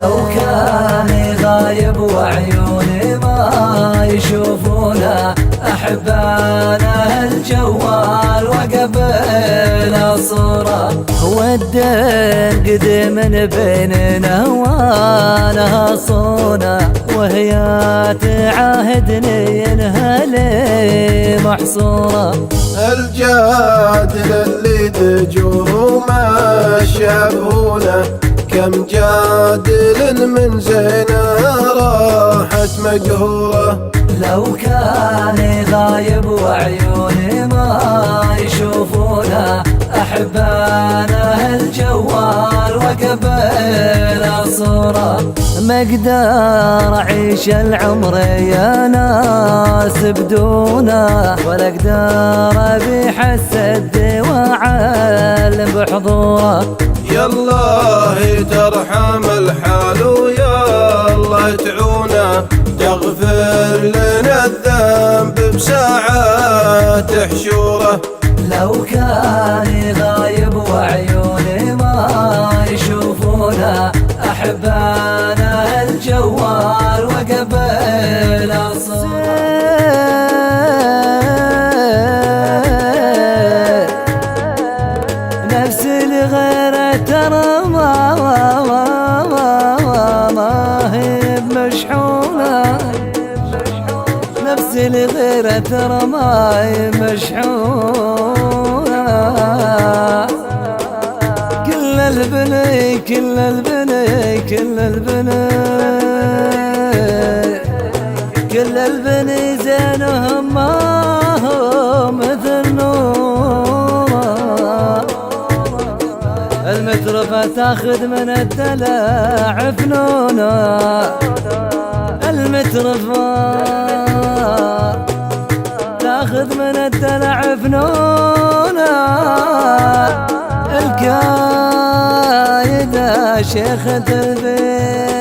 لو كان غايب وعيوني ما يشوفونه، أحبانا الجوال وقبل صورة، والدين قديم بيننا وانا صونة، وهي تعاهدني انها لي محصورة. الجادل اللي دجوره ما شافونه، كم جادل من زينه راحت مقهورة. لو كان غايب وعيوني ما يشوفونه، أحبانا الجوال وقبل صورة، ما اقدر اعيش العمر يا ناس بدونه، ولا اقدر ابيح السد واعلم بحضوره. يا الله ترحم الحال ويا الله تعونا، تغفر لنا الذنب بساعات حشوره. لو كان غايب وعيوني ما يشوفونه، أحبانا الجوال وقبل صورة. نفسي لغيره ترى ما هي مشحونة، نفسي لغيره ترى ما هي مشحونة. كل البني كل البني كل البني كل البني زينهم ما هو مثل نوره، المترفة تاخذ من الدلع فنونه، المترفة تاخذ من الدلع فنونه، القايدة شيخة البيت